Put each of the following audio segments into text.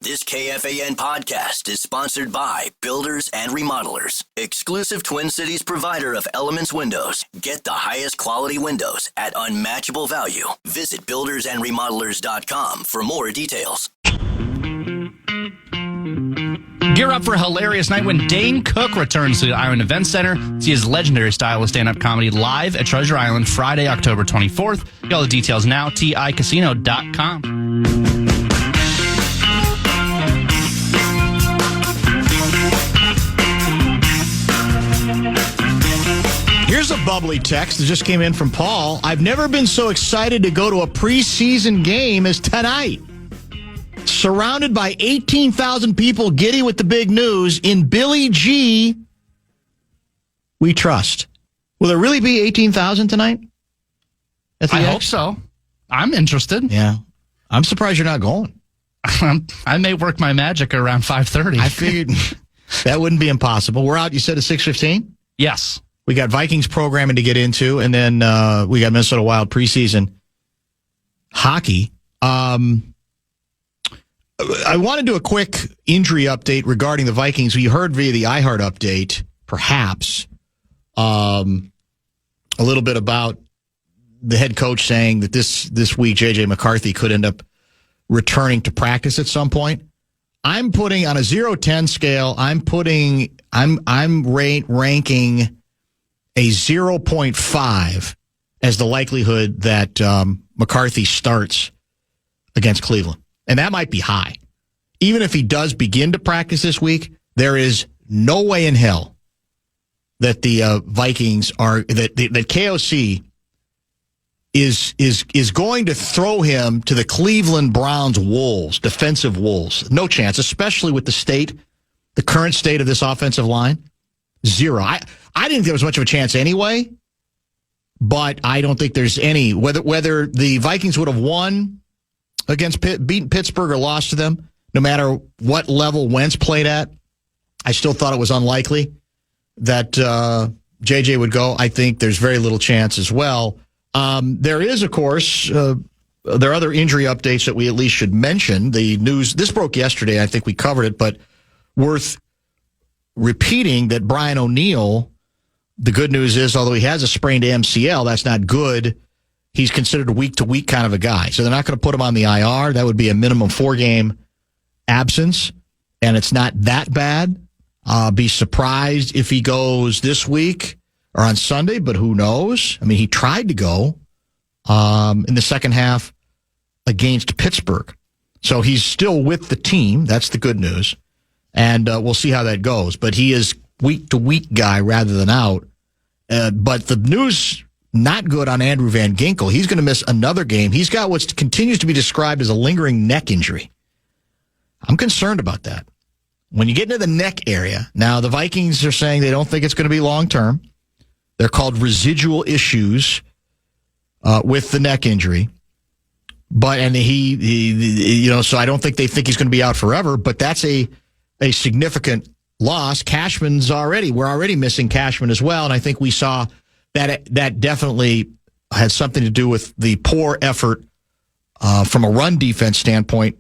This KFAN podcast is sponsored by Builders and Remodelers, exclusive Twin Cities provider of Elements Windows. Get the highest quality windows at unmatchable value. Visit buildersandremodelers.com for more details. Gear up for a hilarious night when Dane Cook returns to the Island Event Center. See his legendary style of stand-up comedy live at Treasure Island Friday, October 24th. Get all the details now, ticasino.com. Here's a bubbly text that just came in from Paul. I've never been so excited to go to a preseason game as tonight. Surrounded by 18,000 people giddy with the big news. In Billy G, we trust. Will there really be 18,000 tonight? I hope so. I'm interested. Yeah. I'm surprised you're not going. I may work my magic around 5:30. I figured that wouldn't be impossible. We're out, you said, at 6:15? Yes. We got Vikings programming to get into, and then we got Minnesota Wild preseason hockey. I want to do a quick injury update regarding the Vikings. We heard via the iHeart update, perhaps, a little bit about the head coach saying that this week J.J. McCarthy could end up returning to practice at some point. I'm putting on a 0-10 scale. I'm ranking a 0.5 as the likelihood that McCarthy starts against Cleveland. And that might be high. Even if he does begin to practice this week, there is no way in hell that the Vikings are, that KOC is going to throw him to the Cleveland Browns wolves, defensive wolves. No chance, especially with the current state of this offensive line. Zero. I didn't think there was much of a chance anyway, but I don't think there's any. Whether the Vikings would have won against beaten Pittsburgh or lost to them, no matter what level Wentz played at, I still thought it was unlikely that JJ would go. I think there's very little chance as well. There is, of course, there are other injury updates that we at least should mention. The news, this broke yesterday, I think we covered it, but worth repeating that Brian O'Neill, the good news is, although he has a sprained MCL, that's not good. He's considered a week-to-week kind of a guy. So they're not going to put him on the IR. That would be a minimum 4-game absence, and it's not that bad. Be surprised if he goes this week or on Sunday, but who knows? I mean, he tried to go in the second half against Pittsburgh. So he's still with the team. That's the good news. And we'll see how that goes. But he is week-to-week guy rather than out. But the news, not good on Andrew Van Ginkel. He's going to miss another game. He's got what continues to be described as a lingering neck injury. I'm concerned about that. When you get into the neck area, now the Vikings are saying they don't think it's going to be long-term. They're called residual issues with the neck injury. So I don't think they think he's going to be out forever, but that's a significant loss. We're already missing Cashman as well, and I think we saw that definitely had something to do with the poor effort from a run defense standpoint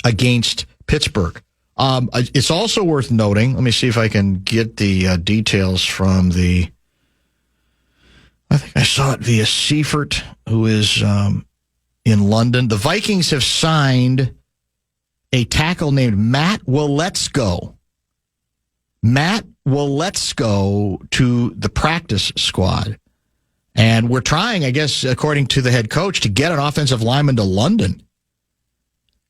against Pittsburgh. It's also worth noting, let me see if I can get the details from I think I saw it via Seifert, who is in London. The Vikings have signed a tackle named Matt Waletzko. Matt Waletzko to the practice squad. And we're trying, I guess, according to the head coach, to get an offensive lineman to London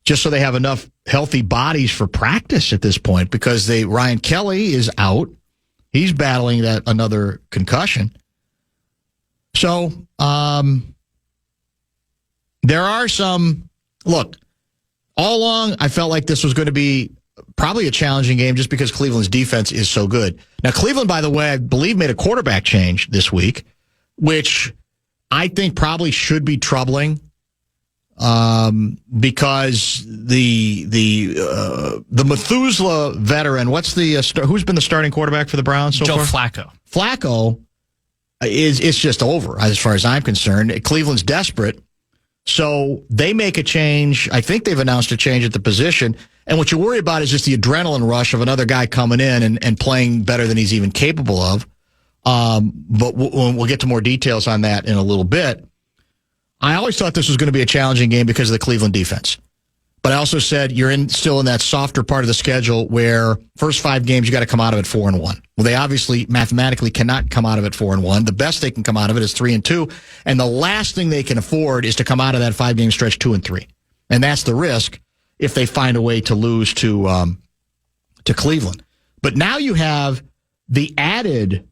just so they have enough healthy bodies for practice at this point, because Ryan Kelly is out. He's battling another concussion. So there are some, look, all along I felt like this was going to be probably a challenging game just because Cleveland's defense is so good. Now, Cleveland, by the way, I believe made a quarterback change this week, which I think probably should be troubling because the Methuselah veteran, who's been the starting quarterback for the Browns so far? Joe Flacco it's just over as far as I'm concerned. Cleveland's desperate. So they make a change. I think they've announced a change at the position. And what you worry about is just the adrenaline rush of another guy coming in and playing better than he's even capable of. But we'll get to more details on that in a little bit. I always thought this was going to be a challenging game because of the Cleveland defense. But I also said you're still in that softer part of the schedule where first 5 games you got to come out of it 4-1. Well, they obviously mathematically cannot come out of it 4-1. The best they can come out of it is 3-2, and the last thing they can afford is to come out of that 5-game stretch 2-3, and that's the risk if they find a way to lose to Cleveland. But now you have the added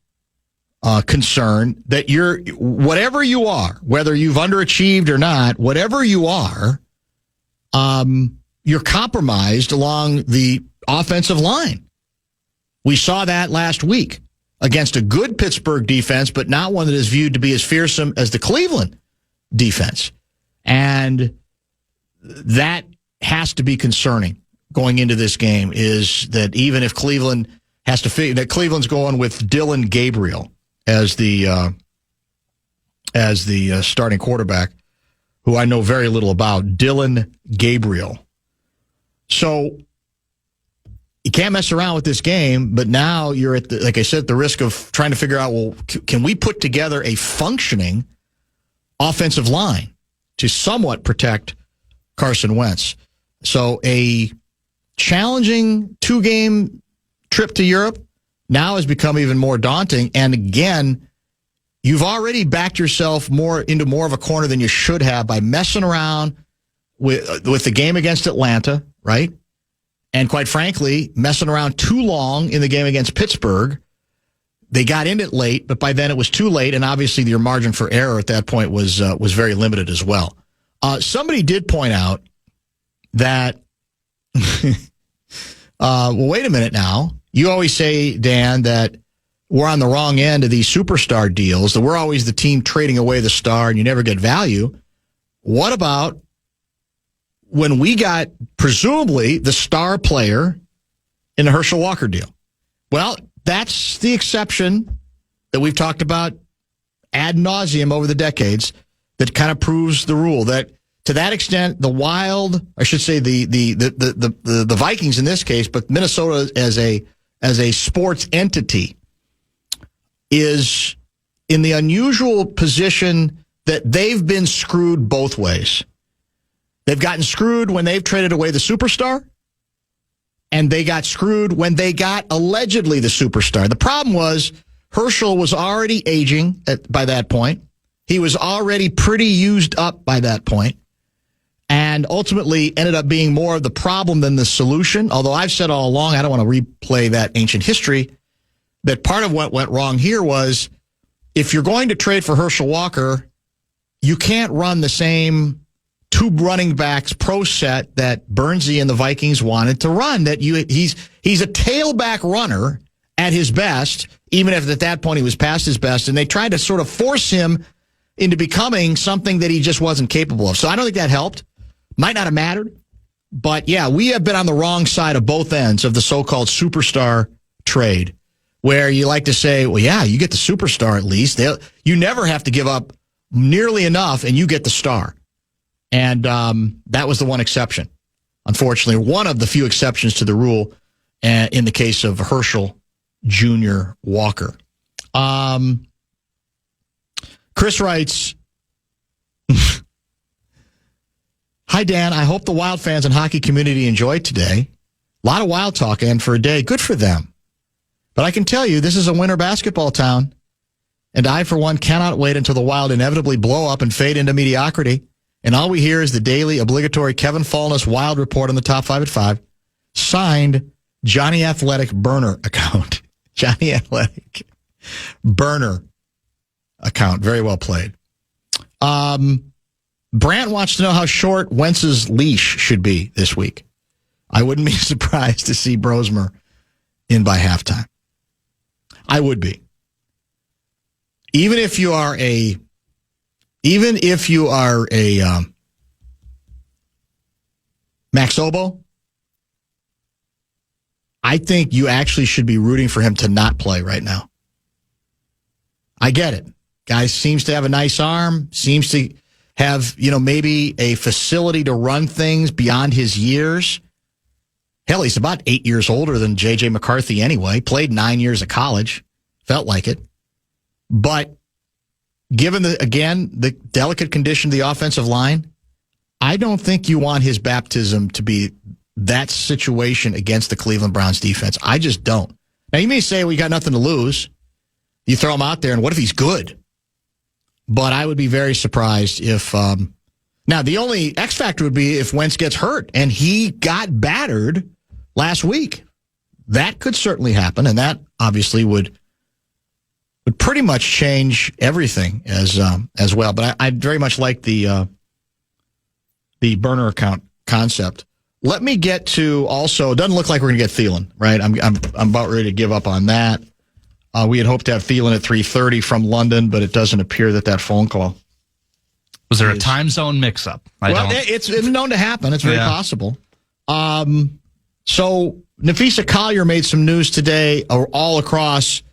concern that whatever you are, whether you've underachieved or not, whatever you are. You're compromised along the offensive line. We saw that last week against a good Pittsburgh defense, but not one that is viewed to be as fearsome as the Cleveland defense. And that has to be concerning going into this game, is that even if Cleveland has to figure that Cleveland's going with Dylan Gabriel as the starting quarterback, who I know very little about, Dylan Gabriel. So you can't mess around with this game, but now you're at like I said, the risk of trying to figure out, well, can we put together a functioning offensive line to somewhat protect Carson Wentz? So a challenging 2-game trip to Europe now has become even more daunting. And again, you've already backed yourself into more of a corner than you should have by messing around with the game against Atlanta, right? And quite frankly, messing around too long in the game against Pittsburgh. They got in it late, but by then it was too late, and obviously your margin for error at that point was very limited as well. Somebody did point out that, well, wait a minute now. You always say, Dan, that we're on the wrong end of these superstar deals, that we're always the team trading away the star and you never get value. What about when we got, presumably, the star player in the Herschel Walker deal? Well, that's the exception that we've talked about ad nauseum over the decades that kind of proves the rule, that to that extent, the Wild, I should say the Vikings in this case, but Minnesota as a sports entity, is in the unusual position that they've been screwed both ways. They've gotten screwed when they've traded away the superstar, and they got screwed when they got allegedly the superstar. The problem was Herschel was already aging by that point. He was already pretty used up by that point, and ultimately ended up being more of the problem than the solution. Although I've said all along, I don't want to replay that ancient history, that part of what went wrong here was if you're going to trade for Herschel Walker, you can't run the same 2 running backs pro set that Bernsey and the Vikings wanted to run. That he's a tailback runner at his best, even if at that point he was past his best, and they tried to sort of force him into becoming something that he just wasn't capable of. So I don't think that helped. Might not have mattered. But yeah, we have been on the wrong side of both ends of the so-called superstar trade, where you like to say, well, yeah, you get the superstar at least. You never have to give up nearly enough, and you get the star. And that was the one exception. Unfortunately, one of the few exceptions to the rule in the case of Herschel Jr. Walker. Chris writes, hi, Dan. I hope the Wild fans and hockey community enjoyed today. A lot of Wild talk, and for a day, good for them. But I can tell you, this is a winter basketball town, and I, for one, cannot wait until the Wild inevitably blow up and fade into mediocrity, and all we hear is the daily obligatory Kevin Fallness Wild report on the Top 5 at 5, signed Johnny Athletic Burner account. Johnny Athletic Burner account. Very well played. Brant wants to know how short Wentz's leash should be this week. I wouldn't be surprised to see Brosmer in by halftime. I would be. Even if you are a Max Obo, I think you actually should be rooting for him to not play right now. I get it. Guy seems to have a nice arm, seems to have, maybe a facility to run things beyond his years. Hell, he's about 8 years older than J.J. McCarthy anyway. Played 9 years of college. Felt like it. But given, the delicate condition of the offensive line, I don't think you want his baptism to be that situation against the Cleveland Browns defense. I just don't. Now, you may say, we got nothing to lose. You throw him out there, and what if he's good? But I would be very surprised if now, the only X factor would be if Wentz gets hurt, and he got battered last week. That could certainly happen, and that obviously would pretty much change everything as well. But I very much like the burner account concept. Let me get to also, it doesn't look like we're going to get Thielen, right? I'm about ready to give up on that. We had hoped to have Thielen at 3:30 from London, but it doesn't appear that phone call. Was there a time zone mix-up? It's known to happen. It's very possible. So Nafisa Collier made some news today all across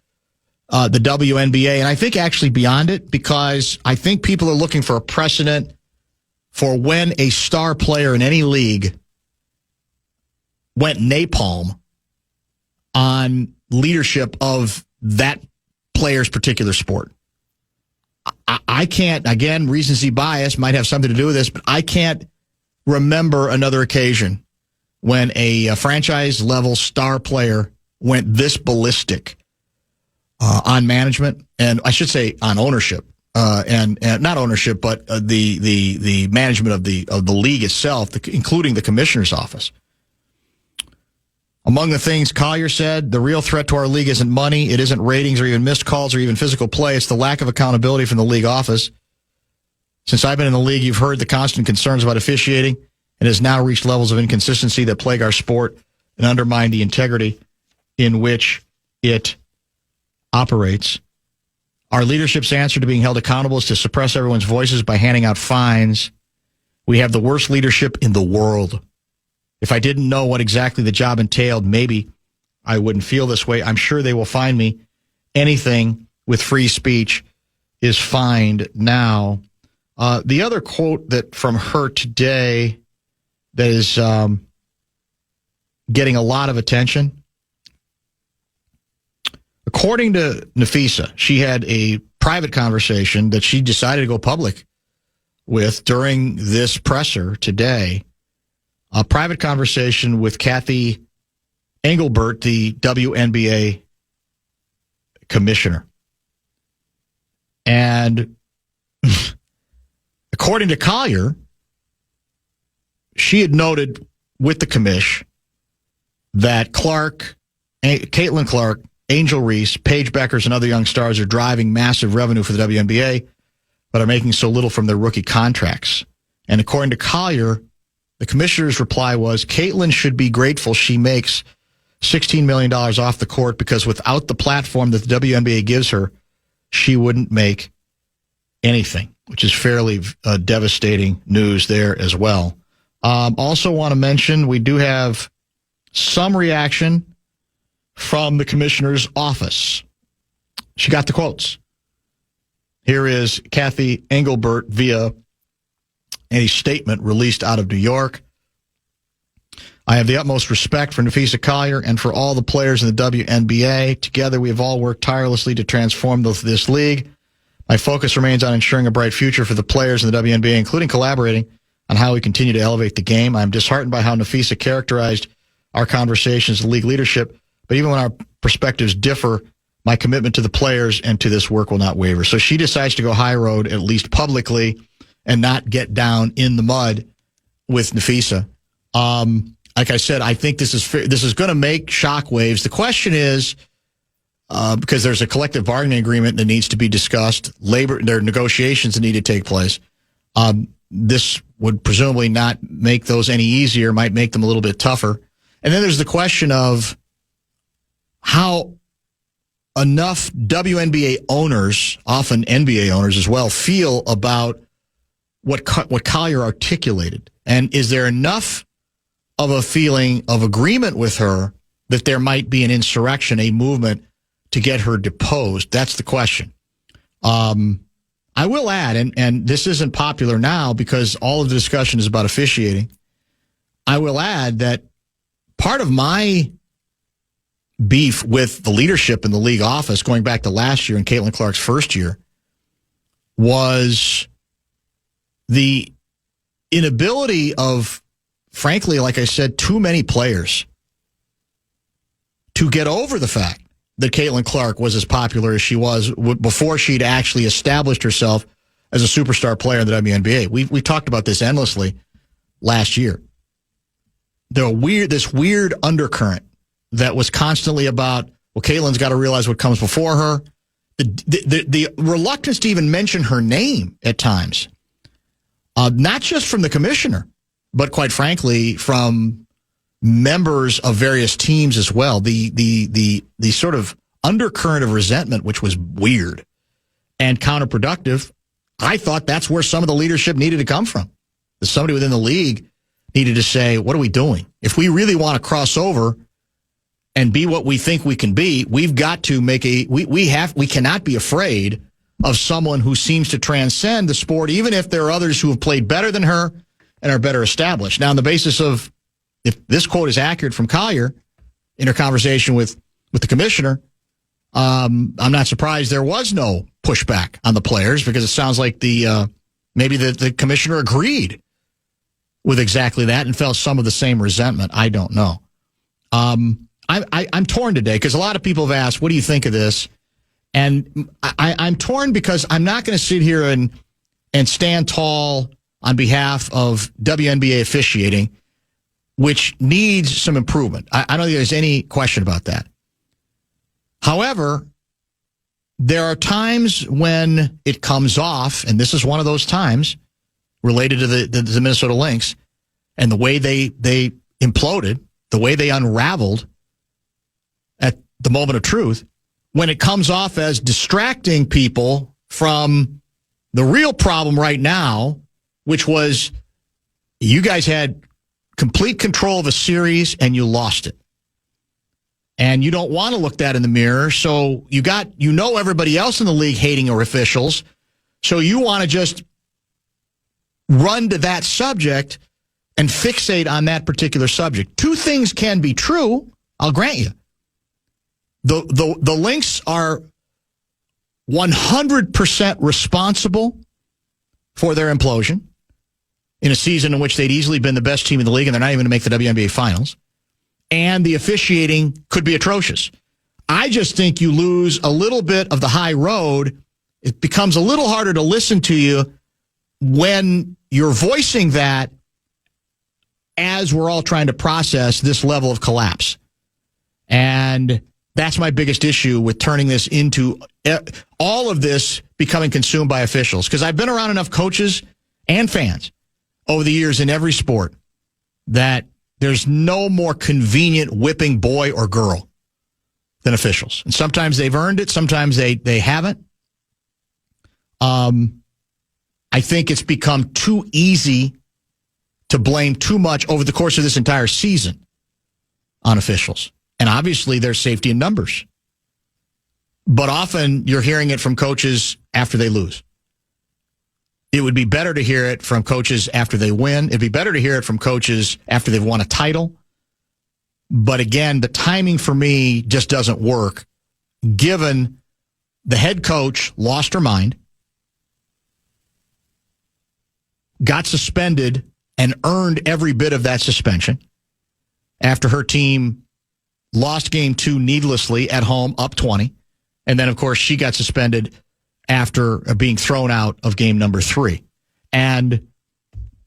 the WNBA, and I think actually beyond it, because I think people are looking for a precedent for when a star player in any league went napalm on leadership of that player's particular sport. I can't, again, recency bias might have something to do with this, but I can't remember another occasion when a franchise-level star player went this ballistic on management, and I should say on ownership, and not ownership, but the management of the league itself, including the commissioner's office. Among the things Collier said, the real threat to our league isn't money, it isn't ratings or even missed calls or even physical play. It's the lack of accountability from the league office. Since I've been in the league, you've heard the constant concerns about officiating, and has now reached levels of inconsistency that plague our sport and undermine the integrity in which it operates. Our leadership's answer to being held accountable is to suppress everyone's voices by handing out fines. We have the worst leadership in the world. If I didn't know what exactly the job entailed, maybe I wouldn't feel this way. I'm sure they will find me. Anything with free speech is fined now. The other quote that from her today that is getting a lot of attention. According to Nafisa, she had a private conversation that she decided to go public with during this presser today. A private conversation with Kathy Engelbert, the WNBA commissioner. And according to Collier, she had noted with the commish that Caitlin Clark, Angel Reese, Paige Beckers, and other young stars are driving massive revenue for the WNBA, but are making so little from their rookie contracts. And according to Collier, the commissioner's reply was, Caitlin should be grateful she makes $16 million off the court, because without the platform that the WNBA gives her, she wouldn't make anything, which is fairly devastating news there as well. Also want to mention, we do have some reaction from the commissioner's office. She got the quotes. Here is Kathy Engelbert via a statement released out of New York. I have the utmost respect for Nafisa Collier and for all the players in the WNBA. Together, we have all worked tirelessly to transform this league. My focus remains on ensuring a bright future for the players in the WNBA, including collaborating on how we continue to elevate the game. I'm disheartened by how Nafisa characterized our conversations with league leadership, but even when our perspectives differ, my commitment to the players and to this work will not waver. So she decides to go high road, at least publicly, and not get down in the mud with Nafisa. Like I said, I think this is going to make shockwaves. The question is, because there's a collective bargaining agreement that needs to be discussed, there are negotiations that need to take place. This would presumably not make those any easier, might make them a little bit tougher. And then there's the question of how enough WNBA owners, often NBA owners as well, feel about what Collier articulated. And is there enough of a feeling of agreement with her that there might be an insurrection, a movement to get her deposed? That's the question. I will add, and this isn't popular now because all of the discussion is about officiating. I will add that part of my beef with the leadership in the league office going back to last year and Caitlin Clark's first year was the inability of, frankly, like I said, too many players to get over the fact that Caitlin Clark was as popular as she was before she'd actually established herself as a superstar player in the WNBA. We talked about this endlessly last year. This weird undercurrent that was constantly about, well, Caitlin's got to realize what comes before her. The reluctance to even mention her name at times, not just from the commissioner, but quite frankly from members of various teams as well. The sort of undercurrent of resentment, which was weird and counterproductive. I thought that's where some of the leadership needed to come from. Somebody within the league needed to say, what are we doing? If we really want to cross over and be what we think we can be, we've got to make we cannot be afraid of someone who seems to transcend the sport, even if there are others who have played better than her and are better established. Now, on the basis of, if this quote is accurate from Collier in her conversation with the commissioner, I'm not surprised there was no pushback on the players, because it sounds like maybe the commissioner agreed with exactly that and felt some of the same resentment. I don't know. I'm torn today because a lot of people have asked, what do you think of this? And I'm torn because I'm not going to sit here and stand tall on behalf of WNBA officiating, which needs some improvement. I don't think there's any question about that. However, there are times when it comes off, and this is one of those times related to the Minnesota Lynx and the way they imploded, the way they unraveled at the moment of truth, when it comes off as distracting people from the real problem right now, which was you guys had complete control of a series and you lost it. And you don't want to look that in the mirror. So everybody else in the league hating our officials. So you want to just run to that subject and fixate on that particular subject. Two things can be true, I'll grant you. The Lynx are 100% responsible for their implosion in a season in which they'd easily been the best team in the league, and they're not even going to make the WNBA finals. And the officiating could be atrocious. I just think you lose a little bit of the high road. It becomes a little harder to listen to you when you're voicing that as we're all trying to process this level of collapse. And that's my biggest issue with turning this into all of this becoming consumed by officials. Because I've been around enough coaches and fans over the years in every sport that there's no more convenient whipping boy or girl than officials. And sometimes they've earned it. Sometimes they haven't. I think it's become too easy to blame too much over the course of this entire season on officials. And obviously there's safety in numbers. But often you're hearing it from coaches after they lose. It would be better to hear it from coaches after they win. It'd be better to hear it from coaches after they've won a title. But again, the timing for me just doesn't work, given the head coach lost her mind, got suspended, and earned every bit of that suspension after her team lost game 2 needlessly at home, up 20. And then, of course, she got suspended after being thrown out of game number 3. And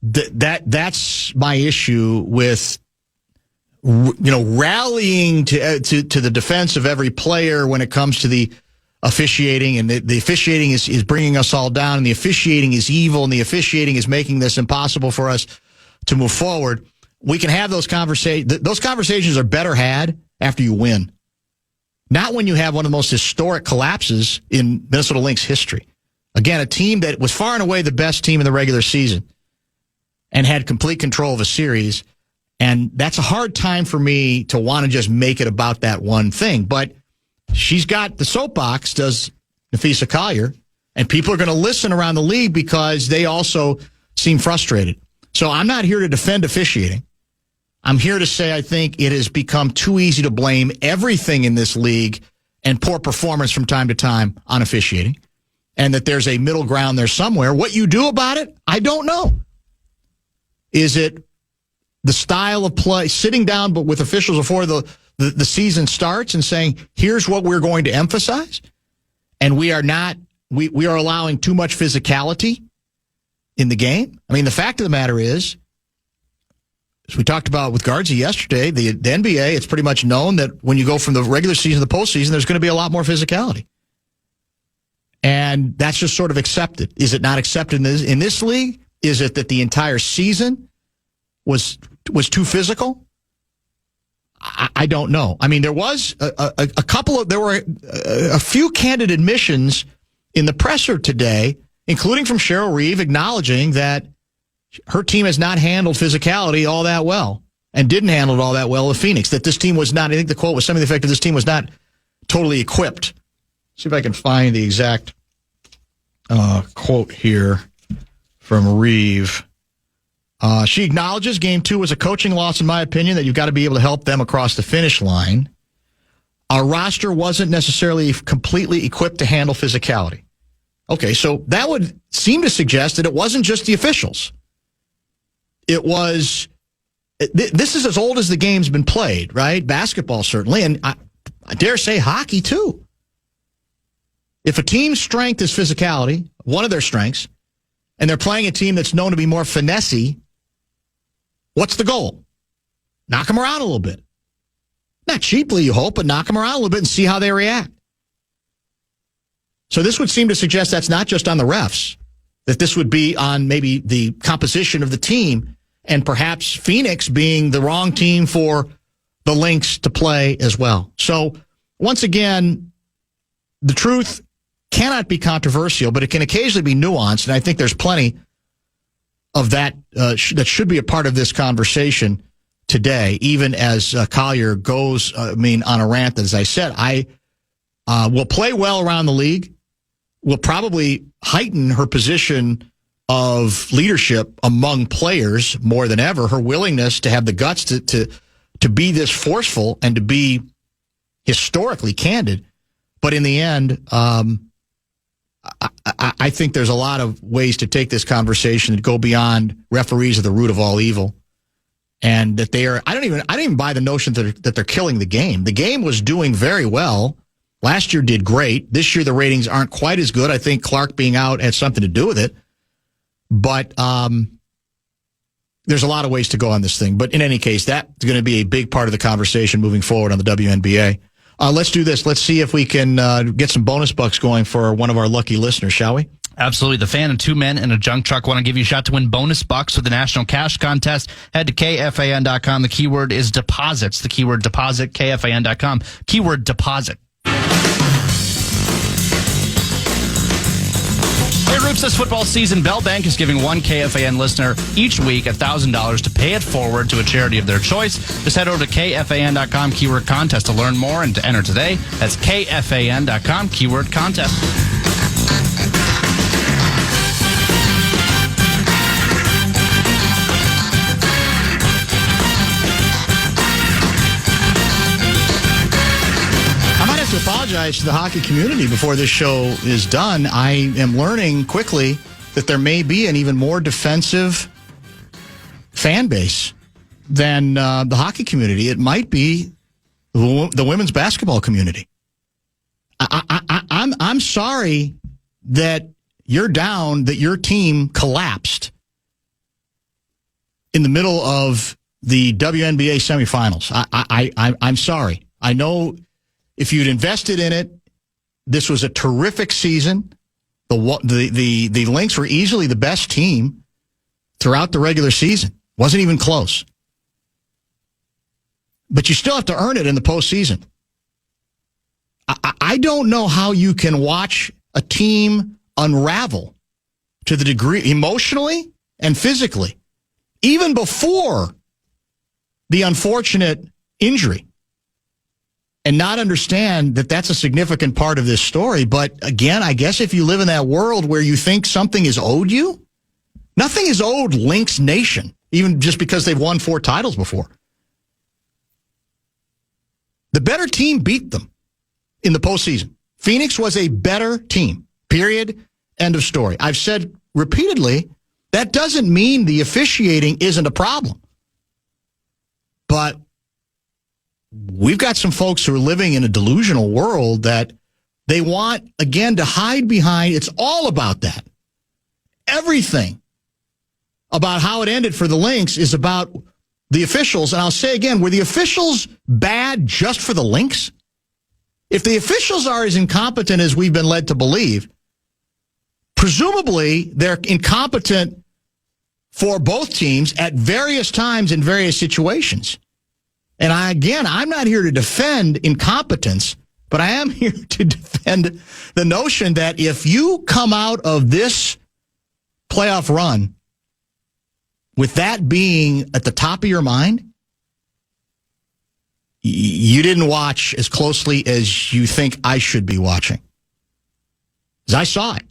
that's my issue with, rallying to the defense of every player when it comes to the officiating. And the officiating is bringing us all down, and the officiating is evil, and the officiating is making this impossible for us to move forward. We can have those conversations. Those conversations are better had after you win. Not when you have one of the most historic collapses in Minnesota Lynx history. Again, a team that was far and away the best team in the regular season and had complete control of a series. And that's a hard time for me to want to just make it about that one thing. But she's got the soapbox, does Nafisa Collier, And people are going to listen around the league because they also seem frustrated. So I'm not here to defend officiating. I'm here to say I think it has become too easy to blame everything in this league and poor performance from time to time on officiating, and that there's a middle ground there somewhere. What you do about it, I don't know. Is it the style of play, sitting down but with officials before the season starts and saying, here's what we're going to emphasize, and we are allowing too much physicality in the game? I mean, the fact of the matter is, as we talked about with Guardsy yesterday, the NBA, it's pretty much known that when you go from the regular season to the postseason, there's going to be a lot more physicality. And that's just sort of accepted. Is it not accepted in this league? Is it that the entire season was too physical? I don't know. I mean, there was there were a few candid admissions in the presser today, including from Cheryl Reeve, acknowledging that her team has not handled physicality all that well and didn't handle it all that well with Phoenix. That this team was not, I think the quote was something to the effect of this team was not totally equipped. See if I can find the exact quote here from Reeve. She acknowledges Game 2 was a coaching loss, in my opinion, that you've got to be able to help them across the finish line. Our roster wasn't necessarily completely equipped to handle physicality. Okay, so that would seem to suggest that it wasn't just the officials. It was, this is as old as the game's been played, right? Basketball, certainly, and I dare say hockey, too. If a team's strength is physicality, one of their strengths, and they're playing a team that's known to be more finessey, what's the goal? Knock them around a little bit. Not cheaply, you hope, but knock them around a little bit and see how they react. So this would seem to suggest that's not just on the refs, that this would be on maybe the composition of the team and perhaps Phoenix being the wrong team for the Lynx to play as well. So once again, the truth cannot be controversial, but it can occasionally be nuanced, and I think there's plenty of that that should be a part of this conversation today, even as Collier goes, on a rant, as I said. I will play well around the league, will probably heighten her position of leadership among players more than ever, her willingness to have the guts to be this forceful and to be historically candid. But in the end, I think there's a lot of ways to take this conversation that go beyond referees are the root of all evil, and that they are. I don't even buy the notion that they're killing the game. The game was doing very well. Last year did great. This year the ratings aren't quite as good. I think Clark being out had something to do with it. But there's a lot of ways to go on this thing. But in any case, that's going to be a big part of the conversation moving forward on the WNBA. Let's do this. Let's see if we can get some bonus bucks going for one of our lucky listeners, shall we? Absolutely. The Fan and two men in a junk truck want to give you a shot to win bonus bucks with the National Cash Contest. Head to KFAN.com. The keyword is deposits. The keyword deposit, KFAN.com. Keyword deposit. Hey, Roots, this football season, Bell Bank is giving one KFAN listener each week $1,000 to pay it forward to a charity of their choice. Just head over to KFAN.com, keyword contest, to learn more and to enter today. That's KFAN.com, keyword contest. To apologize to the hockey community before this show is done. I am learning quickly that there may be an even more defensive fan base than the hockey community. It might be the women's basketball community. I'm sorry that you're down, that your team collapsed in the middle of the WNBA semifinals. I'm sorry. I know. If you'd invested in it, this was a terrific season. The Lynx were easily the best team throughout the regular season. Wasn't even close. But you still have to earn it in the postseason. I don't know how you can watch a team unravel to the degree, emotionally and physically, even before the unfortunate injury. and not understand that that's a significant part of this story. But again, I guess if you live in that world where you think something is owed you, nothing is owed Lynx Nation, even just because they've won 4 titles before. The better team beat them in the postseason. Phoenix was a better team, period, end of story. I've said repeatedly, that doesn't mean the officiating isn't a problem. But we've got some folks who are living in a delusional world that they want, again, to hide behind. It's all about that. Everything about how it ended for the Lynx is about the officials. And I'll say again, were the officials bad just for the Lynx? If the officials are as incompetent as we've been led to believe, presumably they're incompetent for both teams at various times in various situations. And I'm not here to defend incompetence, but I am here to defend the notion that if you come out of this playoff run with that being at the top of your mind, you didn't watch as closely as you think I should be watching. Because I saw it.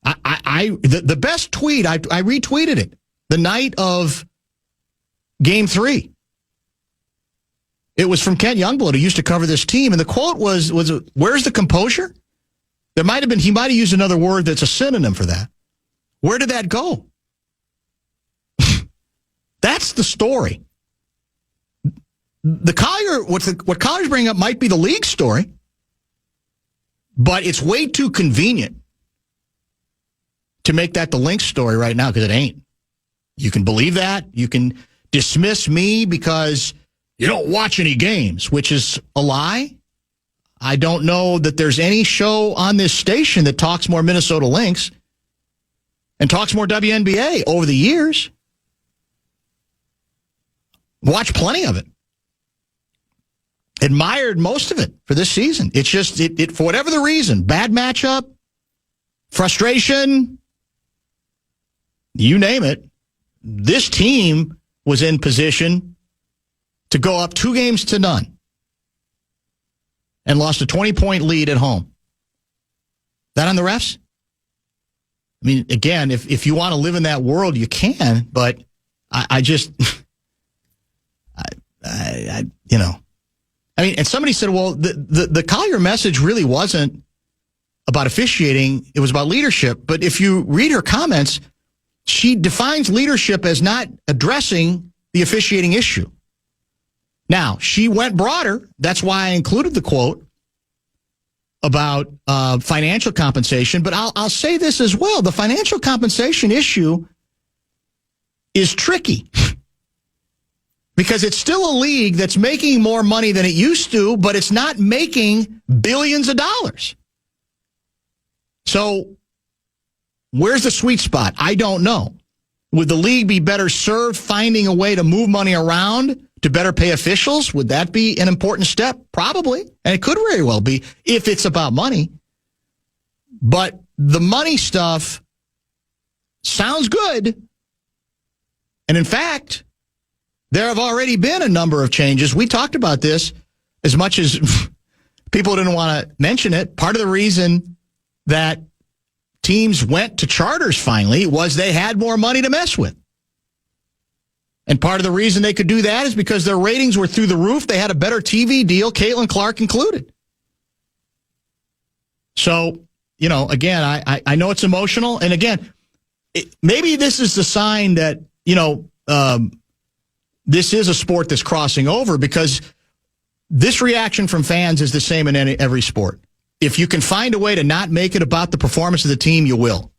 The best tweet, I retweeted it the night of Game 3. It was from Kent Youngblood, who used to cover this team, and the quote was "Where's the composure?" He might have used another word that's a synonym for that. Where did that go? That's the story. The Collier, what Collier's bringing up might be the league story, but it's way too convenient to make that the Lynx story right now, because it ain't. You can believe that. You can dismiss me because you don't watch any games, which is a lie. I don't know that there's any show on this station that talks more Minnesota Lynx and talks more WNBA over the years. Watch plenty of it. Admired most of it for this season. It's just, it for whatever the reason, bad matchup, frustration, you name it, this team was in position to go up 2-0 and lost a 20-point lead at home. That on the refs? I mean, again, if you want to live in that world, you can, but I just, you know. I mean, and somebody said, well, the Collier message really wasn't about officiating. It was about leadership. But if you read her comments, she defines leadership as not addressing the officiating issue. Now, she went broader. That's why I included the quote about financial compensation. But I'll say this as well. The financial compensation issue is tricky. Because it's still a league that's making more money than it used to, but it's not making billions of dollars. So where's the sweet spot? I don't know. Would the league be better served finding a way to move money around to better pay officials? Would that be an important step? Probably. And it could very well be if it's about money. But the money stuff sounds good. And in fact, there have already been a number of changes. We talked about this as much as people didn't want to mention it. Part of the reason that teams went to charters finally was they had more money to mess with. And part of the reason they could do that is because their ratings were through the roof. They had a better TV deal, Caitlin Clark included. So, you know, again, I know it's emotional. And again, maybe this is the sign that, you know, this is a sport that's crossing over, because this reaction from fans is the same in every sport. If you can find a way to not make it about the performance of the team, you will.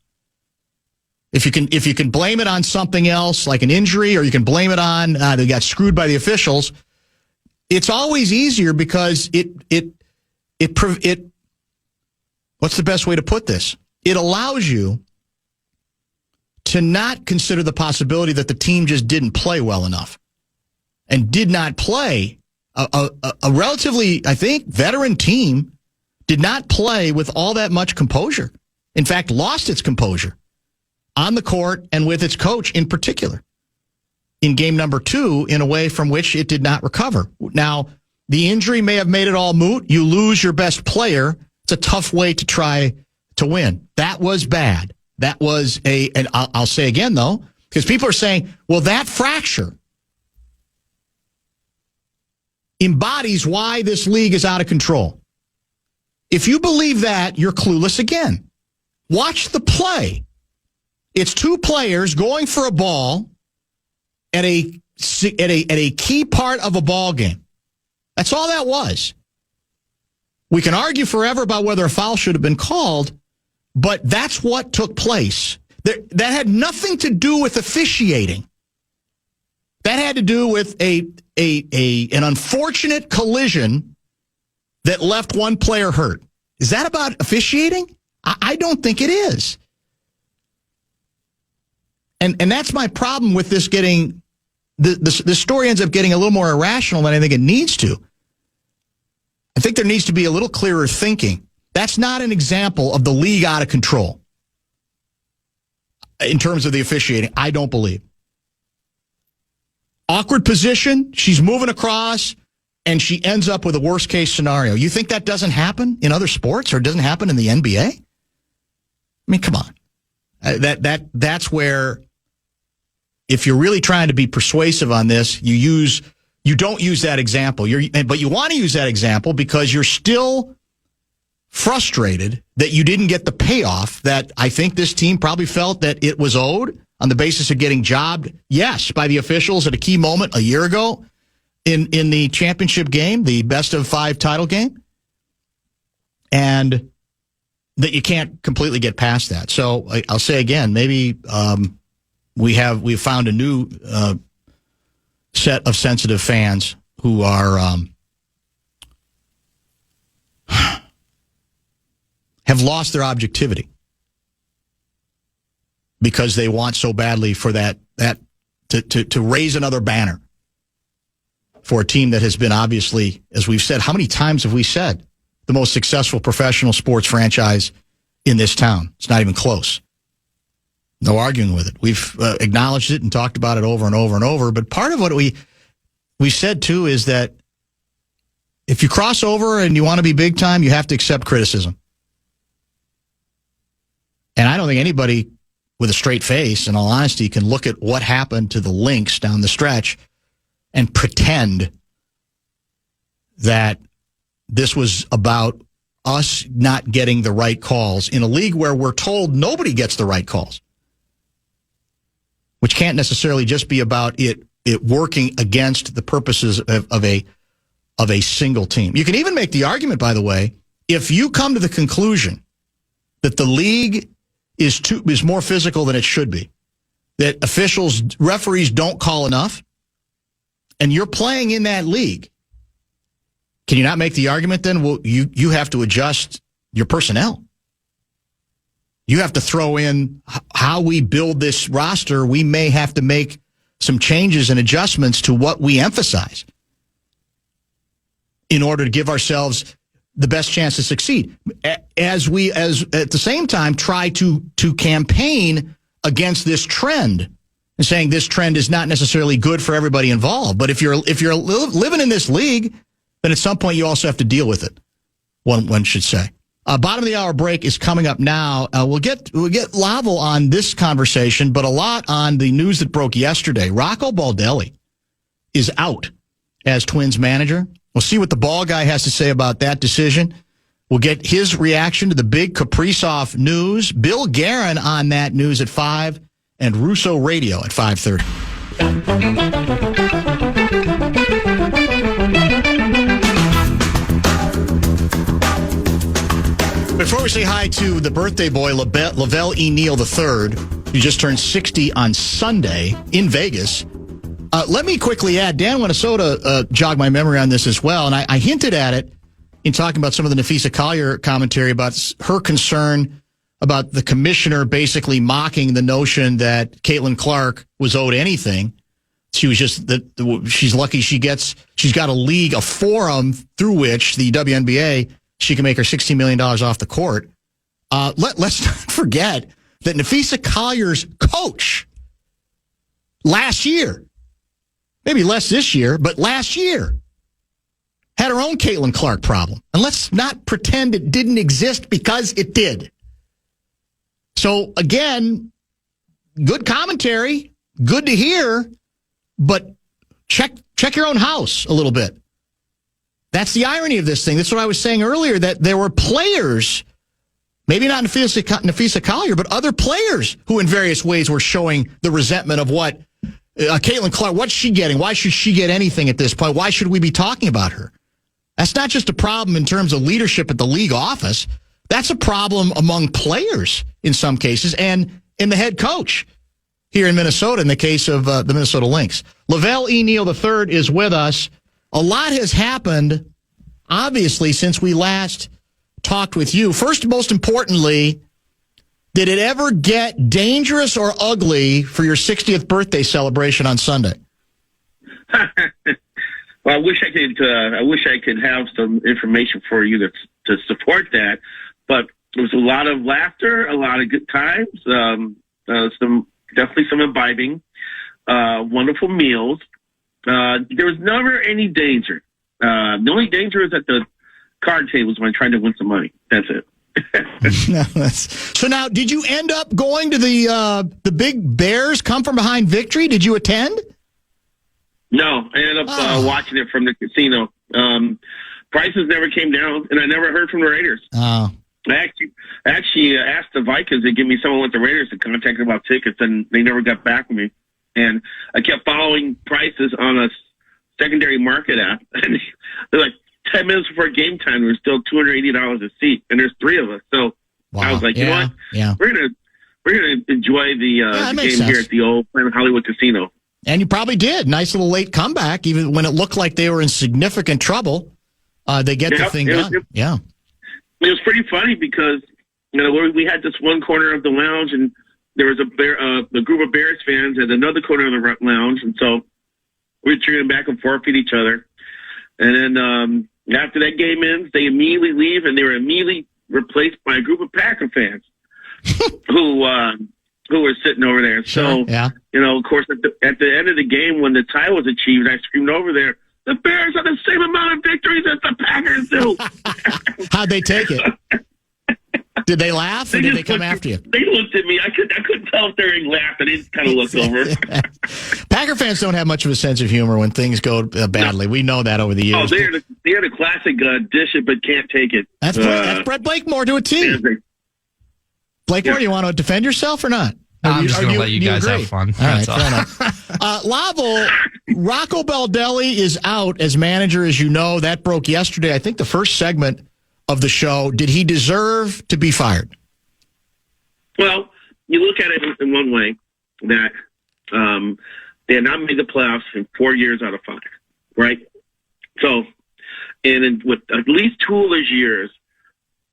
If you can blame it on something else, like an injury, or you can blame it on they got screwed by the officials, it's always easier because it what's the best way to put this? It allows you to not consider the possibility that the team just didn't play well enough. And did not play, a relatively, I think, veteran team did not play with all that much composure. In fact, lost its composure on the court and with its coach in particular. in game number 2 in a way from which it did not recover. Now, the injury may have made it all moot. You lose your best player. It's a tough way to try to win. That was bad. That was and I'll say again, though, because people are saying, well, that fracture embodies why this league is out of control. If you believe that, you're clueless again. Watch the play. It's 2 players going for a ball at a key part of a ball game. That's all that was. We can argue forever about whether a foul should have been called, but that's what took place. That had nothing to do with officiating. That had to do with an unfortunate collision that left one player hurt. Is that about officiating? I don't think it is. And that's my problem with this getting, the story ends up getting a little more irrational than I think it needs to. I think there needs to be a little clearer thinking. That's not an example of the league out of control. In terms of the officiating, I don't believe. Awkward position, she's moving across, and she ends up with a worst case scenario. You think that doesn't happen in other sports or doesn't happen in the NBA? I mean, come on. That's where, if you're really trying to be persuasive on this, you don't use that example. But you want to use that example because you're still frustrated that you didn't get the payoff that I think this team probably felt that it was owed on the basis of getting jobbed, yes, by the officials at a key moment a year ago in the championship game, the best of 5 title game, and that you can't completely get past that. So I'll say again, maybe we've found a new set of sensitive fans who are have lost their objectivity because they want so badly for that to raise another banner for a team that has been, obviously, as we've said, how many times have we said, the most successful professional sports franchise in this town? It's not even close. No arguing with it. We've acknowledged it and talked about it over and over and over. But part of what we said, too, is that if you cross over and you want to be big time, you have to accept criticism. And I don't think anybody with a straight face, in all honesty, can look at what happened to the Lynx down the stretch and pretend that this was about us not getting the right calls in a league where we're told nobody gets the right calls, which can't necessarily just be about it working against the purposes of a single team. You can even make the argument, by the way, if you come to the conclusion that the league is more physical than it should be, that referees don't call enough, and you're playing in that league, can you not make the argument then, well, you have to adjust your personnel? You have to throw in how we build this roster. We may have to make some changes and adjustments to what we emphasize in order to give ourselves the best chance to succeed. As at the same time try to campaign against this trend and saying this trend is not necessarily good for everybody involved. But if you're living in this league, then at some point you also have to deal with it. One should say. Bottom of the hour break is coming up now. We'll get Lavelle on this conversation, but a lot on the news that broke yesterday. Rocco Baldelli is out as Twins manager. We'll see what the ball guy has to say about that decision. We'll get his reaction to the big Kaprizov news. Bill Guerin on that news at 5, and Russo Radio at 5:30. Before we say hi to the birthday boy, Lavelle E. Neal III, who just turned 60 on Sunday in Vegas, let me quickly add, Dan Minnesota jogged my memory on this as well, and I hinted at it in talking about some of the Nafisa Collier commentary about her concern about the commissioner basically mocking the notion that Caitlin Clark was owed anything. She was just she's lucky she's got a league, a forum through which the WNBA, she can make her $16 million off the court. Let's not forget that Nafisa Collier's coach last year maybe less this year, but last year had her own Caitlin Clark problem. And let's not pretend it didn't exist because it did. So, again, good commentary, good to hear, but check your own house a little bit. That's the irony of this thing. That's what I was saying earlier, that there were players, maybe not Nafisa Collier, but other players who in various ways were showing the resentment of what Caitlin Clark, what's she getting? Why should she get anything at this point? Why should we be talking about her? That's not just a problem in terms of leadership at the league office. That's a problem among players in some cases and in the head coach here in Minnesota in the case of the Minnesota Lynx. Lavelle E. Neal III is with us. A lot has happened, obviously, since we last talked with you. First, most importantly, did it ever get dangerous or ugly for your 60th birthday celebration on Sunday? Well, I wish I could have some information for you to support that, but it was a lot of laughter, a lot of good times, definitely some imbibing, wonderful meals. There was never any danger. The only danger is at the card tables when I tried to win some money. That's it. So now, did you end up going to the Big Bears come from behind victory? Did you attend? No, I ended up watching it from the casino. Prices never came down, and I never heard from the Raiders. Oh. I actually asked the Vikings to give me someone with the Raiders to contact about tickets, and they never got back with me. And I kept following prices on a secondary market app, and they're like 10 minutes before game time, there was still $280 a seat, and there's 3 of us. So I was like, you know what? Yeah. We're gonna enjoy the game here at the old Planet Hollywood Casino. And you probably did. Nice little late comeback, even when it looked like they were in significant trouble. They get the thing done. Yeah. It was pretty funny because, we had this one corner of the lounge, and there was a group of Bears fans at another corner of the lounge, and so we were cheering back and forth at each other. And then after that game ends, they immediately leave, and they were immediately replaced by a group of Packer fans who were sitting over there. Sure, so, yeah. Of course, at the end of the game, when the tie was achieved, I screamed over there, "The Bears have the same amount of victories as the Packers do." How'd they take it? Did they laugh, or did they come after you? They looked at me. I couldn't tell if they were laughing. They just kind of looked over. Packer fans don't have much of a sense of humor when things go badly. No. We know that over the years. Oh, they're the classic dish it but can't take it. That's Brett Blakemore to a T. Blakemore, you want to defend yourself or not? I'm just going to let you guys have fun. All right, fair enough. Lavelle, Rocco Baldelli is out as manager, as you know. That broke yesterday. I think the first segment of the show. Did he deserve to be fired? Well, you look at it in one way, that they had not made the playoffs in 4 years out of 5, right? So, with at least 2 of those years,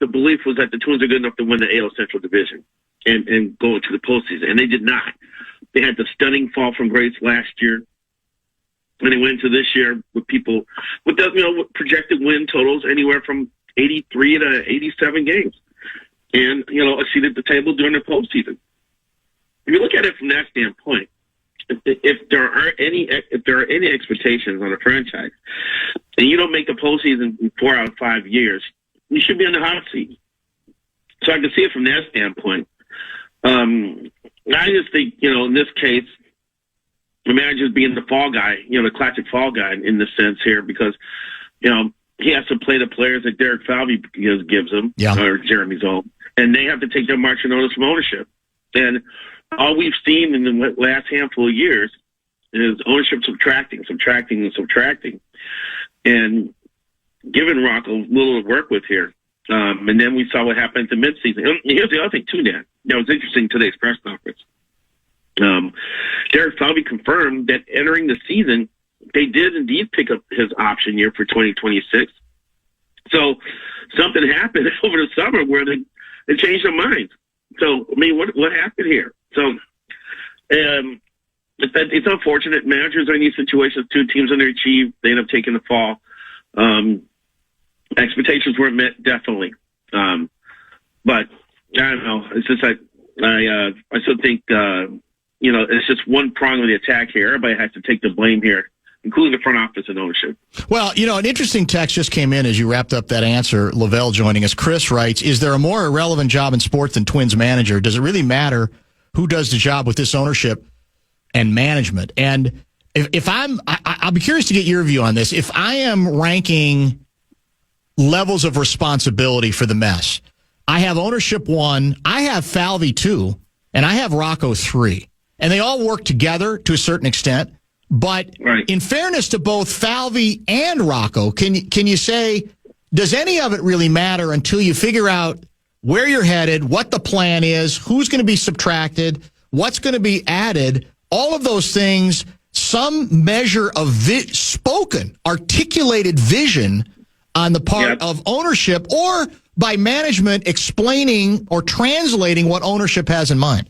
the belief was that the Twins are good enough to win the AL Central Division and go into the postseason, and they did not. They had the stunning fall from grace last year, and they went into this year with projected win totals anywhere from 83 to 87 games, and exceeded the table during the postseason. If you look at it from that standpoint, if there are any expectations on a franchise, and you don't make the postseason in 4 out of 5 years, you should be on the hot seat. So I can see it from that standpoint. I just think, in this case, the manager's being the fall guy, the classic fall guy in this sense here, because, he has to play the players that Derek Falvey gives him, or Jeremy Zoll, and they have to take their marching orders from ownership. And all we've seen in the last handful of years is ownership subtracting, and giving Rocco little to work with here. And then we saw what happened at the midseason. And here's the other thing, too, Dan. That was interesting today's press conference. Derek Falvey confirmed that entering the season, they did indeed pick up his option year for 2026. So something happened over the summer where they changed their minds. So, what happened here? So it's unfortunate. Managers are in these situations, too. Teams underachieve. They end up taking the fall. Expectations weren't met, definitely. But I don't know. It's just like I still think, it's just one prong of the attack here. Everybody has to take the blame here including the front office and ownership. Well, an interesting text just came in as you wrapped up that answer. Lavelle joining us. Chris writes, is there a more irrelevant job in sports than Twins manager? Does it really matter who does the job with this ownership and management? And if I'll be curious to get your view on this. If I am ranking levels of responsibility for the mess, I have ownership 1, I have Falvey 2, and I have Rocco 3. And they all work together to a certain extent. But in fairness to both Falvey and Rocco, can you say, does any of it really matter until you figure out where you're headed, what the plan is, who's going to be subtracted, what's going to be added, all of those things, some measure of spoken, articulated vision on the part of ownership or by management explaining or translating what ownership has in mind?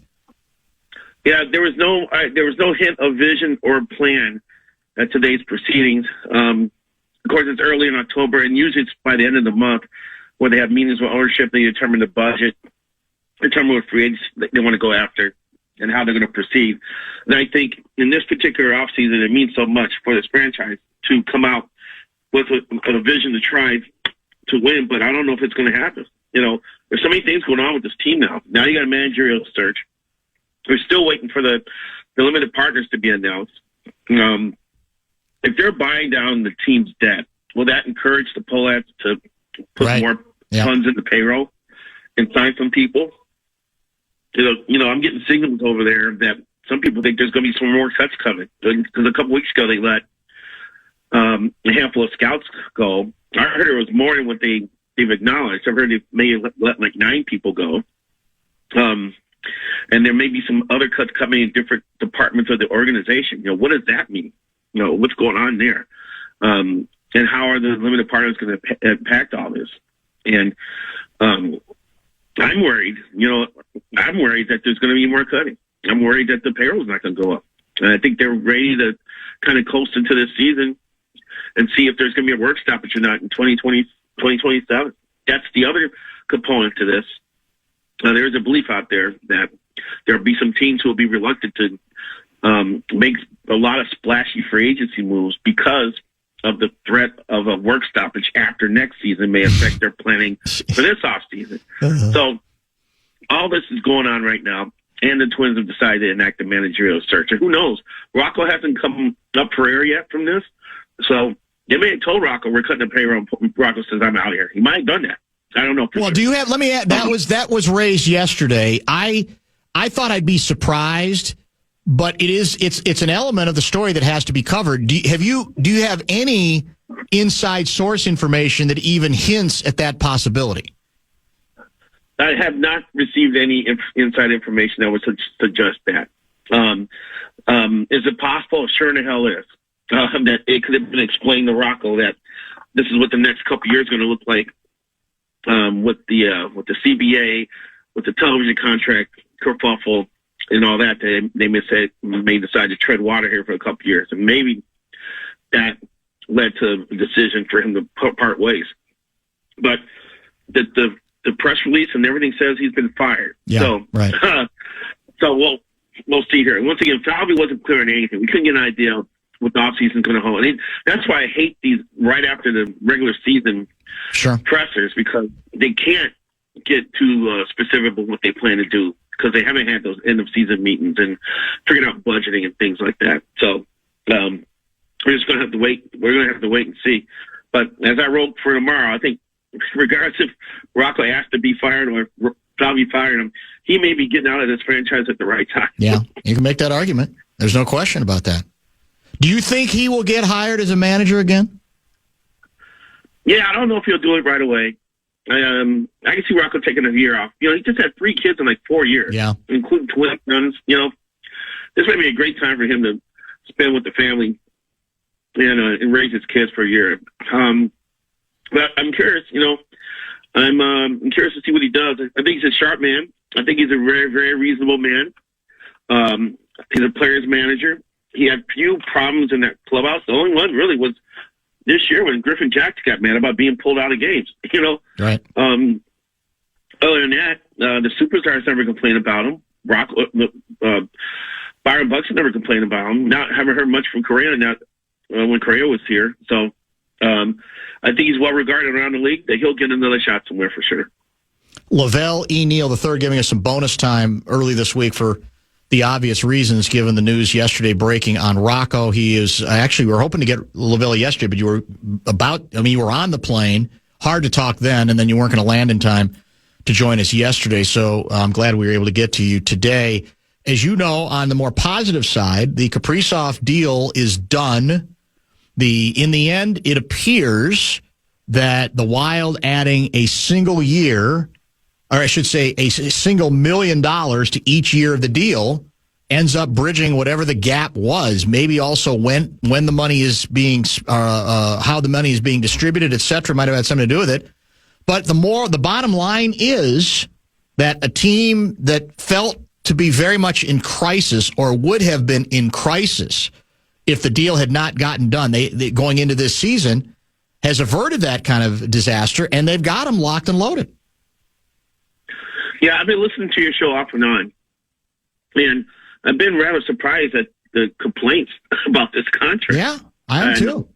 Yeah, there was no hint of vision or plan at today's proceedings. Of course, it's early in October, and usually it's by the end of the month where they have meetings with ownership. They determine the budget, determine what free agents they want to go after, and how they're going to proceed. And I think in this particular offseason, it means so much for this franchise to come out with a vision to try to win, but I don't know if it's going to happen. There's so many things going on with this team now. Now you got a managerial search. We're still waiting for the limited partners to be announced. If they're buying down the team's debt, will that encourage the Pohlats to put more funds in the payroll and sign some people? I'm getting signals over there that some people think there's going to be some more cuts coming. Because a couple weeks ago they let a handful of scouts go. I heard it was more than what they've acknowledged. I've heard they may have let like 9 people go. And there may be some other cuts coming in different departments of the organization. What does that mean? What's going on there? And how are the limited partners going to impact all this? And I'm worried. I'm worried that there's going to be more cutting. I'm worried that the payroll's not going to go up. And I think they're ready to kind of coast into this season and see if there's going to be a work stoppage or not in 2020, 2027. That's the other component to this. There is a belief out there that there will be some teams who will be reluctant to make a lot of splashy free agency moves because of the threat of a work stoppage after next season may affect their planning for this offseason. So all this is going on right now, and the Twins have decided to enact a managerial search. And who knows? Rocco hasn't come up for air yet from this. So they may have told Rocco, we're cutting the payroll. Rocco says, I'm out here. He might have done that. I don't know. Well, sure. Do you have? Let me add. That was raised yesterday. I thought I'd be surprised, but it's an element of the story that has to be covered. Do you have any inside source information that even hints at that possibility? I have not received any inside information that would suggest that. Is it possible? Sure in the hell is. That it could have been explained to Rocco that this is what the next couple of years is going to look like. With the CBA, with the television contract, kerfuffle, and all that, they may decide to tread water here for a couple of years, and maybe that led to a decision for him to part ways. But the press release and everything says he's been fired. Yeah, so right. So we'll see here. Once again, Falvey wasn't clear on anything. We couldn't get an idea of what the offseason is going to hold. That's why I hate these right after the regular season pressers, because they can't get too specific about what they plan to do because they haven't had those end of season meetings and figuring out budgeting and things like that. So we're just going to have to wait. We're going to have to wait and see. But as I wrote for tomorrow, I think regardless if Rocco asked to be fired or Falvey fired him, he may be getting out of this franchise at the right time. Yeah, you can make that argument. There's no question about that. Do you think he will get hired as a manager again? Yeah, I don't know if he'll do it right away. I can see Rocco taking a year off. He just had 3 kids in like 4 years, including twin sons. This might be a great time for him to spend with the family and raise his kids for a year. But I'm curious. I'm curious to see what he does. I think he's a sharp man. I think he's a very, very reasonable man. He's a player's manager. He had few problems in that clubhouse. The only one really was this year when Griffin Jackson got mad about being pulled out of games. Right. Other than that, the superstars never complained about him. Byron Buxton never complained about him. Not haven't heard much from Correa. Now, when Correa was here. So I think he's well regarded around the league. That he'll get another shot somewhere for sure. Lavelle Neal III giving us some bonus time early this week for the obvious reasons, given the news yesterday breaking on Rocco. He is actually, we were hoping to get Lavelle yesterday, but you were on the plane. Hard to talk then, and then you weren't going to land in time to join us yesterday. So I'm glad we were able to get to you today. As you know, on the more positive side, the Kaprizov deal is done. In the end, it appears that the Wild adding a single year, or I should say a single $1 million to each year of the deal, ends up bridging whatever the gap was. Maybe also when the money is being, how the money is being distributed, et cetera, might have had something to do with it. But the bottom line is that a team that felt to be very much in crisis, or would have been in crisis if the deal had not gotten done, they going into this season, has averted that kind of disaster, and they've got them locked and loaded. Yeah, I've been listening to your show off and on, and I've been rather surprised at the complaints about this contract. Yeah, I am too.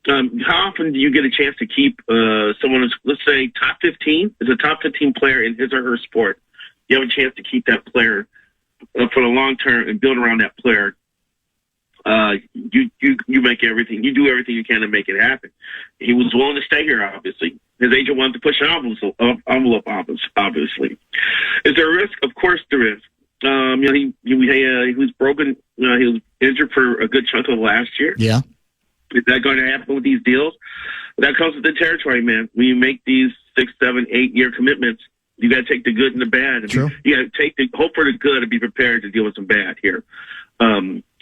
How often do you get a chance to keep someone who's, let's say, top 15, is a top 15 player in his or her sport? You have a chance to keep that player for the long term and build around that player. You make everything, you do everything you can to make it happen. He was willing to stay here, obviously. His agent wanted to push an envelope, obviously. Is there a risk? Of course there is. He was broken. He was injured for a good chunk of last year. Yeah. Is that going to happen with these deals? That comes with the territory, man. When you make these 6, 7, 8-year commitments, you got to take the good and the bad. True. You got to hope for the good and be prepared to deal with some bad here.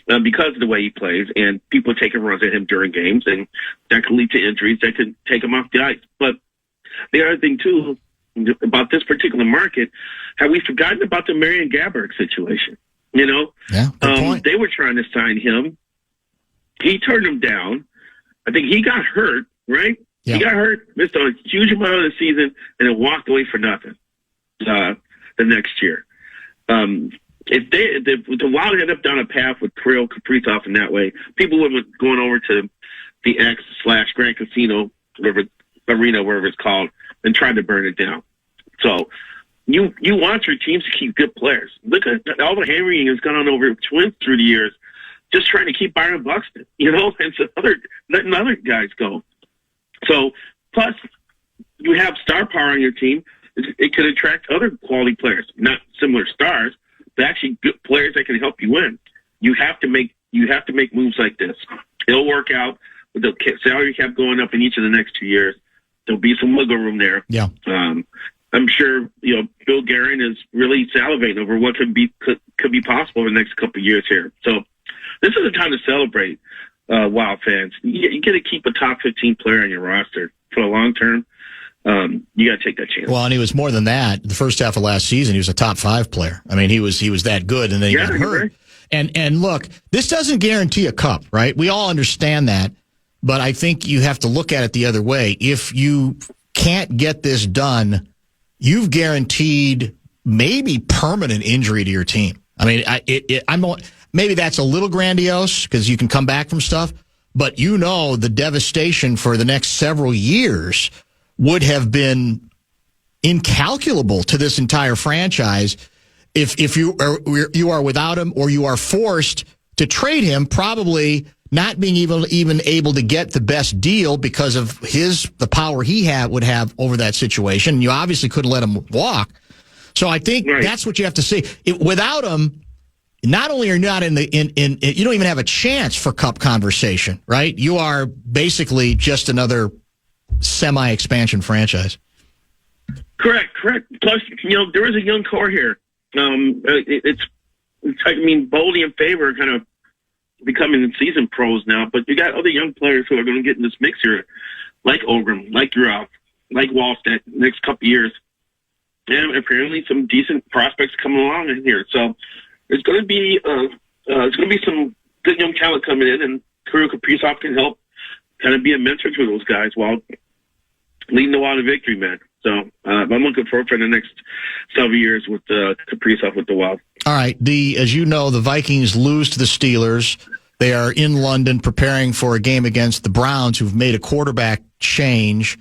Because of the way he plays, and people taking runs at him during games, and that can lead to injuries that could take him off the ice. But the other thing, too, about this particular market, have we forgotten about the Marian Gaborik situation? Yeah, good point. They were trying to sign him. He turned them down. I think he got hurt, right? Yeah. He got hurt, missed a huge amount of the season, and then walked away for nothing the next year. If the Wild ended up down a path with Kirill Kaprizov in that way, people would have going over to the X/Grand Casino Arena, wherever it's called, and tried to burn it down. So you want your teams to keep good players. Look at all the hammering has gone on over Twins through the years, just trying to keep Byron Buxton, and so letting other guys go. So plus you have star power on your team. It could attract other quality players, not similar stars, but actually good players that can help you win. You have to make moves like this. It'll work out with the salary cap going up in each of the next 2 years. There'll be some wiggle room there. Yeah. I'm sure Bill Guerin is really salivating over what could be possible in the next couple of years here. So this is a time to celebrate, Wild fans. You got to keep a top 15 player on your roster for the long term. You got to take that chance. Well, and he was more than that. The first half of last season, he was a top 5 player. I mean, he was that good, and then he got hurt. Right. And look, this doesn't guarantee a cup, right? We all understand that, but I think you have to look at it the other way. If you can't get this done, you've guaranteed maybe permanent injury to your team. I mean, maybe that's a little grandiose because you can come back from stuff, but the devastation for the next several years would have been incalculable to this entire franchise if you are without him, or you are forced to trade him, probably not being even able to get the best deal because of the power he would have over that situation. You obviously couldn't let him walk. So I think that's what you have to see. Without him, not only are you not you don't even have a chance for cup conversation, right? You are basically just another semi-expansion franchise. Correct. Plus, there is a young core here. Boldy and Favor are kind of becoming seasoned pros now, but you got other young players who are going to get in this mix here, like Ogrim, like Urov, like Wallstedt, next couple of years, and apparently some decent prospects coming along in here. So there's going to be some good young talent coming in, and Kirill Kaprizov can help kind of be a mentor to those guys while leading the Wild to victory, man. So I'm looking forward for the next several years with Kaprizov with the Wild. All right. As you know, the Vikings lose to the Steelers. They are in London preparing for a game against the Browns, who've made a quarterback change,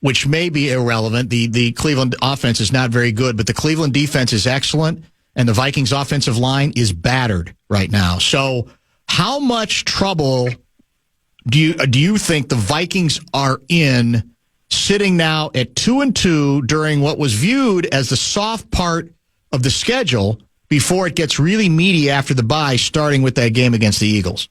which may be irrelevant. The Cleveland offense is not very good, but the Cleveland defense is excellent, and the Vikings offensive line is battered right now. So how much trouble do you think the Vikings are in sitting now at 2-2 during what was viewed as the soft part of the schedule before it gets really meaty after the bye, starting with that game against the Eagles?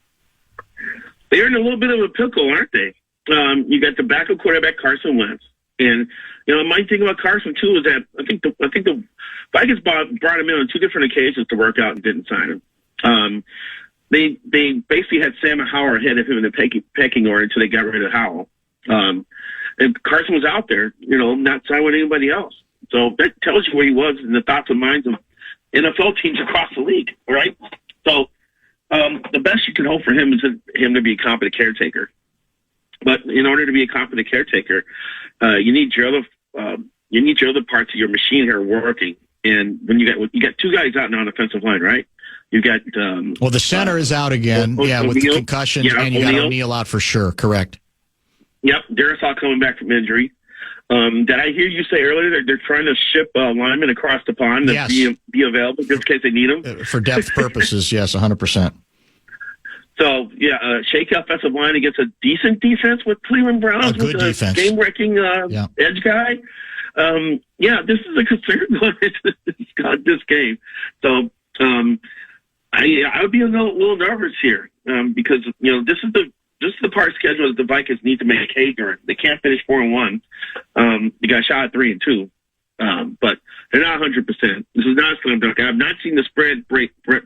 They're in a little bit of a pickle, aren't they? You got the backup quarterback Carson Wentz, and my thing about Carson too is that I think the Vikings brought him in on two different occasions to work out and didn't sign him. They basically had Sam Howell ahead of him in the pecking order until they got rid of Howell. And Carson was out there, not signed with anybody else. So that tells you where he was in the thoughts and minds of NFL teams across the league, right? So the best you can hope for him is him to be a competent caretaker. But in order to be a competent caretaker, you need your other parts of your machine here working. And when you got two guys out now on the offensive line, right? You got the center is out again, with the concussions, and you got O'Neal out for sure. Correct. Yep, Darisaw coming back from injury. Did I hear you say earlier that they're trying to ship linemen across the pond to be available just in case they need them? For depth purposes, yes, 100%. So, shake offensive line against a decent defense with Cleveland Browns. A good defense. Game-wrecking edge guy. This is a concern going into this game. So, I would be a little nervous here because, this is the part of the schedule that the Vikings need to make hay during. They can't finish 4-1. They got shot at 3-2. But they're not 100%. This is not a slam dunk. I have not seen the spread,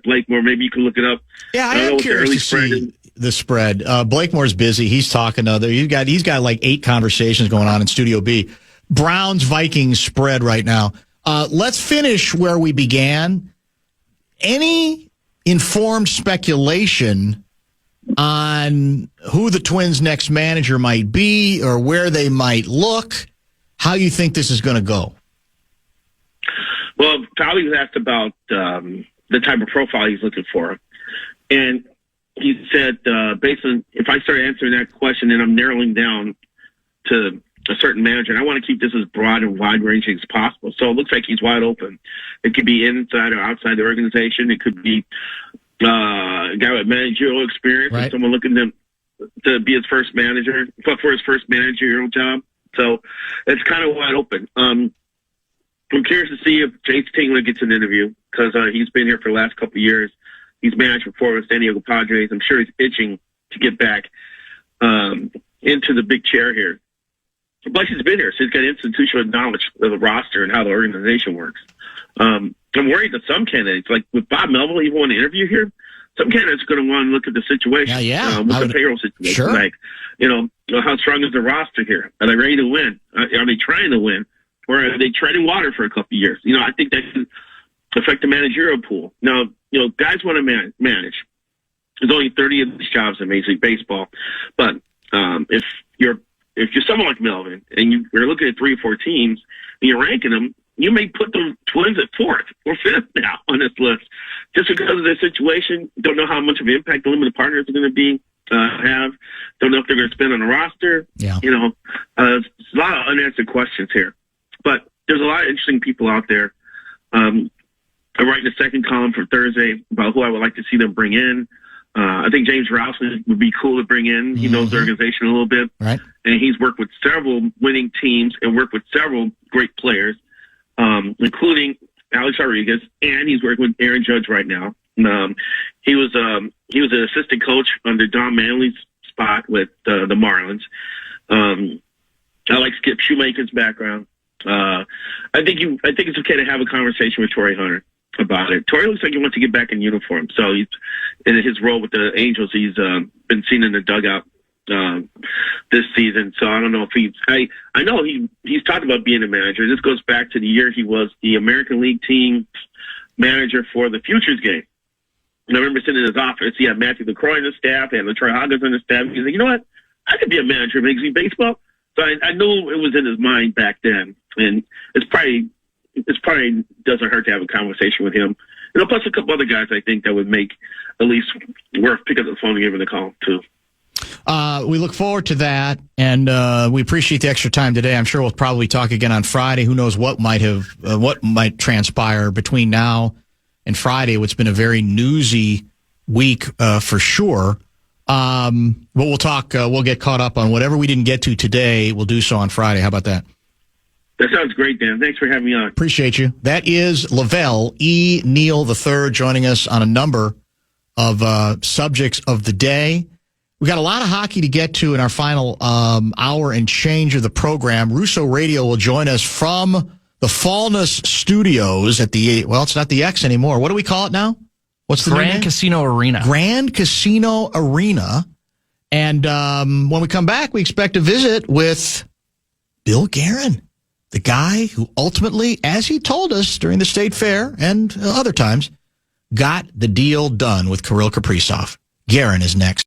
Blakemore. Maybe you can look it up. Yeah, I am curious to see the spread. Blakemore's busy. He's talking to other. He's got like 8 conversations going on in Studio B. Browns Vikings spread right now. Let's finish where we began. Any informed speculation on who the Twins' next manager might be or where they might look? How you think this is going to go? Well, Fowley was asked about the type of profile he's looking for. And he said, based on, if I start answering that question and I'm narrowing down to a certain manager, and I want to keep this as broad and wide-ranging as possible. So it looks like he's wide open. It could be inside or outside the organization. It could be a guy with managerial experience, right, and someone looking to be his first manager, for his first managerial job. So it's kind of wide open. I'm curious to see if Jace Tingler gets an interview because he's been here for the last couple of years. He's managed before with San Diego Padres. I'm sure he's itching to get back into the big chair here. But he's been here, so he's got institutional knowledge of the roster and how the organization works. I'm worried that some candidates, like with Bob Melville, even want to interview here, some candidates are going to want to look at the situation, with the payroll situation. Sure. Like, how strong is the roster here? Are they ready to win? Are they trying to win? Or are they treading water for a couple of years? I think that could affect the managerial pool. Now, guys want to manage. There's only 30 of these jobs in Major League Baseball. But if you're someone like Melvin and you're looking at 3 or 4 teams and you're ranking them, you may put the Twins at 4th or 5th now on this list just because of their situation. Don't know how much of an impact the limited partners are going to have. Don't know if they're going to spend on the roster. Yeah. There's a lot of unanswered questions here. But there's a lot of interesting people out there. I'm writing a second column for Thursday about who I would like to see them bring in. I think James Rouse would be cool to bring in. He knows the organization a little bit. Right. And he's worked with several winning teams and worked with several great players, including Alex Rodriguez, and he's working with Aaron Judge right now. He was an assistant coach under Don Manley's spot with the Marlins. I like Skip Shoemaker's background. I think it's okay to have a conversation with Torrey Hunter about it. Torrey looks like he wants to get back in uniform. So he's in his role with the Angels. He's been seen in the dugout this season. So I don't know if I know he's talked about being a manager. This goes back to the year he was the American League team manager for the Futures game. And I remember sitting in his office. He had Matthew LaCroix on his staff. He had LaTroy Hoggins on his staff. He's like, you know what? I could be a manager of Major League Baseball. So I knew it was in his mind back then. And it's probably doesn't hurt to have a conversation with him plus a couple other guys I think that would make at least worth picking up the phone and giving a call too. We look forward to that, and we appreciate the extra time today. I'm sure we'll probably talk again on Friday. Who knows what might transpire between now and Friday? It's been a very newsy week for sure. But we'll talk. We'll get caught up on whatever we didn't get to today. We'll do so on Friday. How about that? That sounds great, Dan. Thanks for having me on. Appreciate you. That is Lavelle E. Neal III joining us on a number of subjects of the day. We got a lot of hockey to get to in our final hour and change of the program. Russo Radio will join us from the Fallness Studios at it's not the X anymore. What do we call it now? What's the Grand Casino Arena? Grand Casino Arena. And when we come back, we expect a visit with Bill Guerin, the guy who ultimately, as he told us during the State Fair and other times, got the deal done with Kirill Kaprizov. Guerin is next.